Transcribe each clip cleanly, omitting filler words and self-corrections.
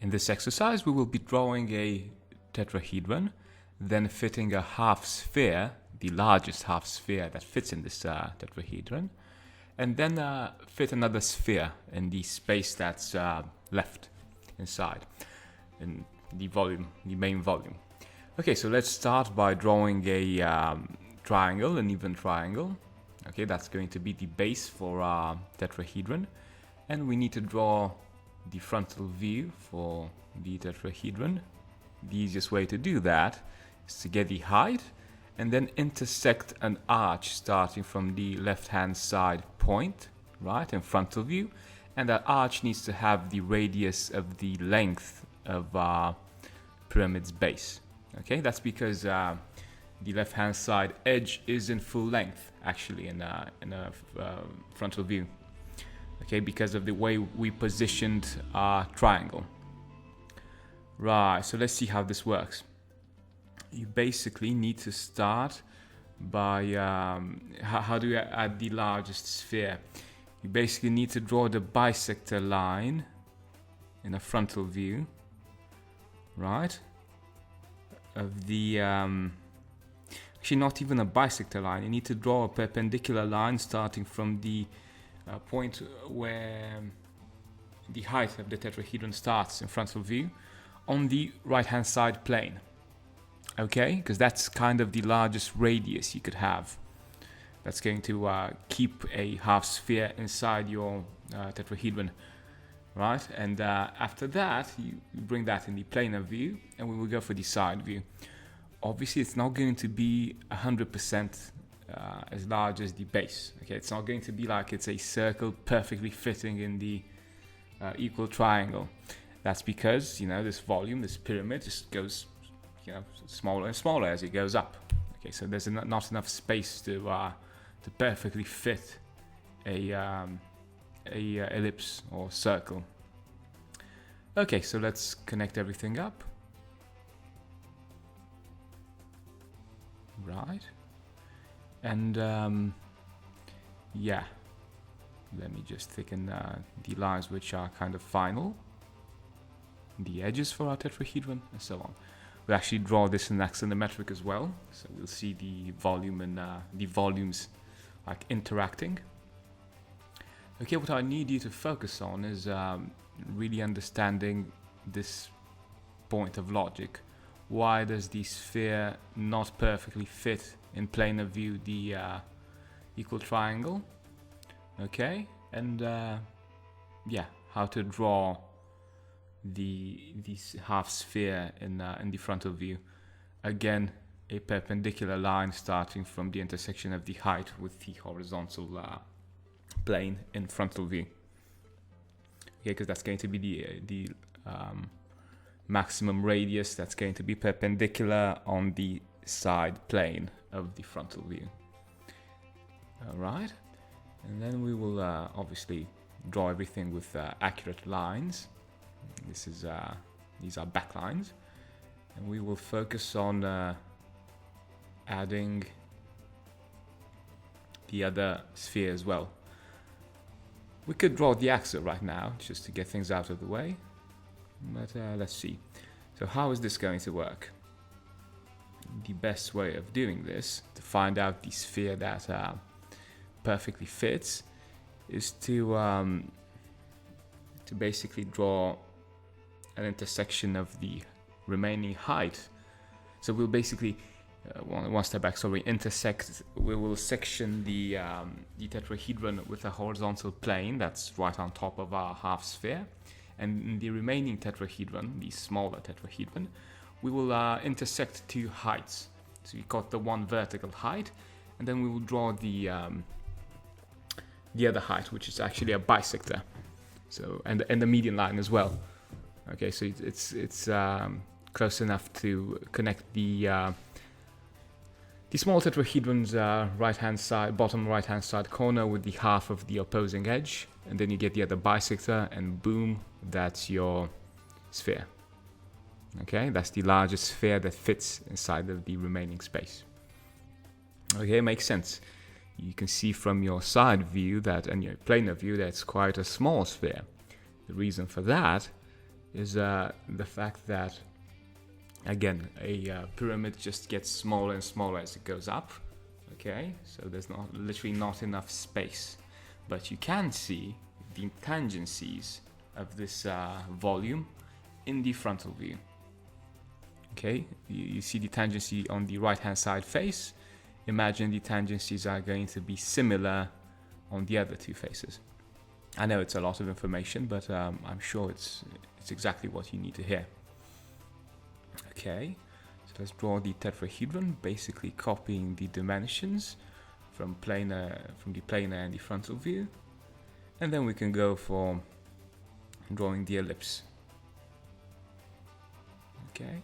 In this exercise, we will be drawing a tetrahedron, then fitting a half sphere, the largest half sphere that fits in this tetrahedron, and then fit another sphere in the space that's left inside, in the volume, the main volume. Okay, so let's start by drawing a triangle, an even triangle. Okay, that's going to be the base for our tetrahedron, and we need to draw the frontal view for the tetrahedron. The easiest way to do that is to get the height and then intersect an arch starting from the left-hand side point, right, in frontal view, and that arch needs to have the radius of the length of our pyramid's base. Okay, that's because the left-hand side edge is in full length, actually, in a frontal view. Okay, because of the way we positioned our triangle. Right, so let's see how this works. You basically need to start by, how do you add the largest sphere? You basically need to draw the bisector line in a frontal view, right? Of the, actually not even a bisector line, you need to draw a perpendicular line starting from the point where the height of the tetrahedron starts in frontal view on the right hand side plane. Okay, because that's kind of the largest radius you could have. That's going to keep a half sphere inside your tetrahedron, right? And after that, you bring that in the planar view, and we will go for the side view. Obviously, it's not going to be 100% as large as the base. Okay, it's not going to be like it's a circle perfectly fitting in the equal triangle. That's because, you know, this volume, this pyramid, just goes, you know, smaller and smaller as it goes up. Okay, so there's not enough space to perfectly fit a ellipse or circle. Okay, so let's connect everything up. Right, and yeah, let me just thicken the lines which are kind of final, the edges for our tetrahedron, and so on. We'll actually draw this in axonometric as well, so we'll see the volume and the volumes like interacting. Okay, what I need you to focus on is really understanding this point of logic. Why does the sphere not perfectly fit in planar view the equal triangle? Okay, and yeah, how to draw this half sphere in the frontal view. Again, a perpendicular line starting from the intersection of the height with the horizontal plane in frontal view. Okay, because that's going to be the maximum radius that's going to be perpendicular on the side plane of the frontal view. Alright, and then we will obviously draw everything with accurate lines. These are back lines, and we will focus on adding the other sphere as well. We could draw the axle right now just to get things out of the way, but let's see. So how is this going to work? The best way of doing this, to find out the sphere that perfectly fits, is to basically draw an intersection of the remaining height. So we'll basically one step back, sorry, we will section the tetrahedron with a horizontal plane that's right on top of our half sphere, and in the remaining tetrahedron, the smaller tetrahedron, we will intersect two heights. So we got the one vertical height, and then we will draw the other height, which is actually a bisector. So and the median line as well. Okay, so it's close enough to connect the small tetrahedron's right-hand side, bottom right-hand side corner with the half of the opposing edge, and then you get the other bisector, and boom, that's your sphere. Okay, that's the largest sphere that fits inside of the remaining space. Okay, makes sense. You can see from your side view that, and your planar view, that's quite a small sphere. The reason for that is the fact that, again, a pyramid just gets smaller and smaller as it goes up. Okay, so there's literally not enough space, but you can see the tangencies of this volume in the frontal view. Okay, you see the tangency on the right hand side face. Imagine the tangencies are going to be similar on the other two faces. I know it's a lot of information, but I'm sure it's exactly what you need to hear. Okay, so let's draw the tetrahedron, basically copying the dimensions from the planar and the frontal view, and then we can go for drawing the ellipse. Okay.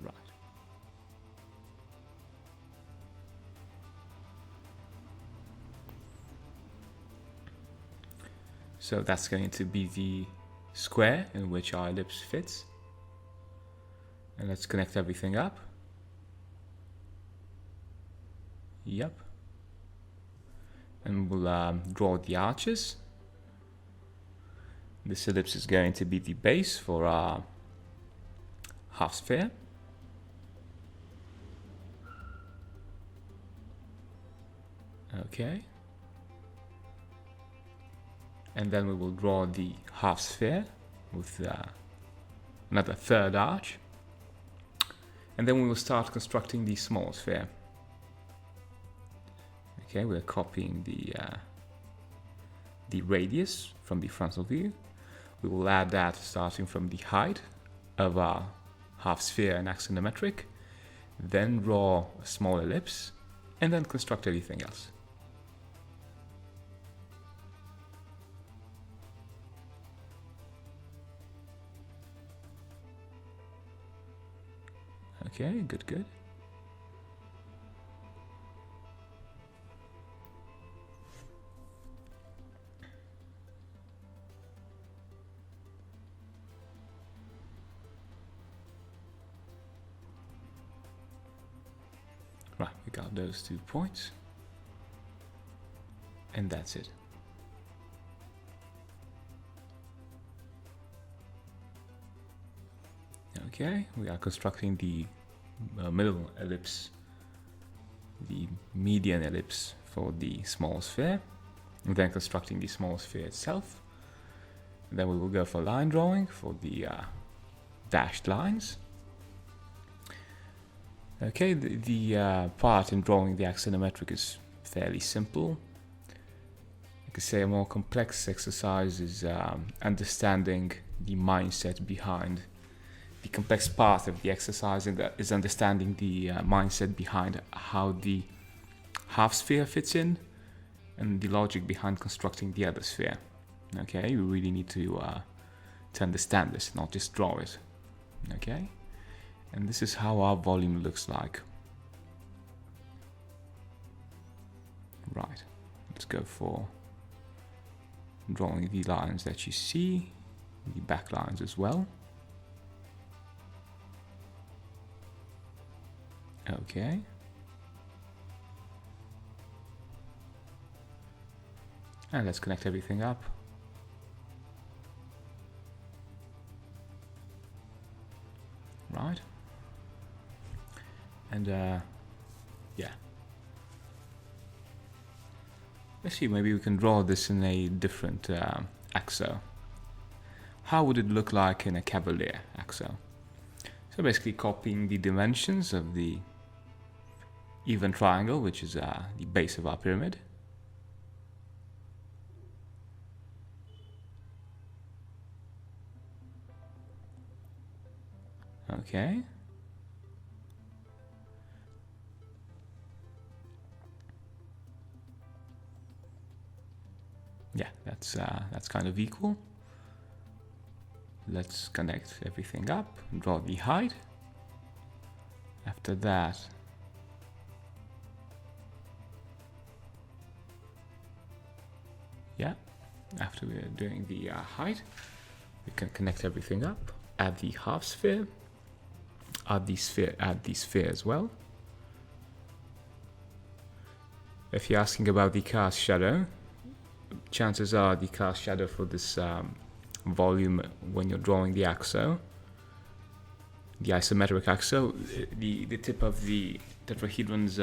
Right. So that's going to be the square in which our ellipse fits. And let's connect everything up. Yep. And we'll draw the arches. This ellipse is going to be the base for our half sphere. Okay. And then we will draw the half sphere with another third arch. And then we will start constructing the small sphere. Okay, we're copying the radius from the frontal view. We will add that starting from the height of our half sphere and axonometric. Then draw a small ellipse and then construct everything else. Okay, good. Right, we got those 2 points. And that's it. Okay, we are constructing the middle ellipse, the median ellipse for the small sphere, and then constructing the small sphere itself. And then we will go for line drawing for the dashed lines. Okay, the part in drawing the axonometric is fairly simple. I could say a more complex exercise is understanding the mindset behind the complex part of the exercise, and that is understanding the mindset behind how the half sphere fits in and the logic behind constructing the other sphere. Okay, you really need to understand this, not just draw it. Okay, and this is how our volume looks like. Right, let's go for drawing the lines that you see, the back lines as well. Okay. And let's connect everything up. Right. And yeah. Let's see, maybe we can draw this in a different axo. How would it look like in a cavalier axo? So basically copying the dimensions of the even triangle, which is the base of our pyramid. Okay. Yeah, that's kind of equal. Let's connect everything up, draw the height. After that, after we're doing the height, we can connect everything up, add the half sphere, add the sphere as well. If you're asking about the cast shadow, chances are the cast shadow for this volume when you're drawing the axo, the isometric axo, the tip of the tetrahedron's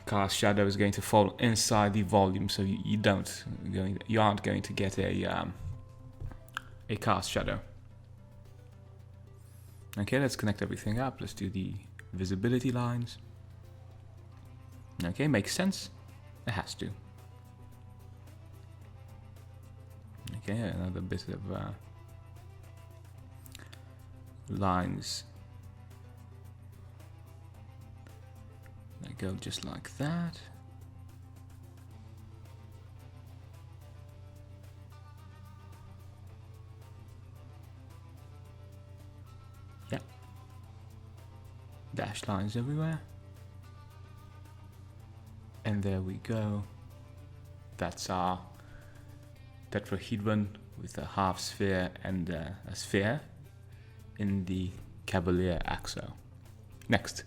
cast shadow is going to fall inside the volume, so you aren't going to get a cast shadow. Okay, let's connect everything up. Let's do the visibility lines. Okay, makes sense. It has to. Okay, another bit of lines. They go just like that. Yeah. Dashed lines everywhere. And there we go. That's our tetrahedron with a half sphere and a sphere in the Cavalier axo. Next.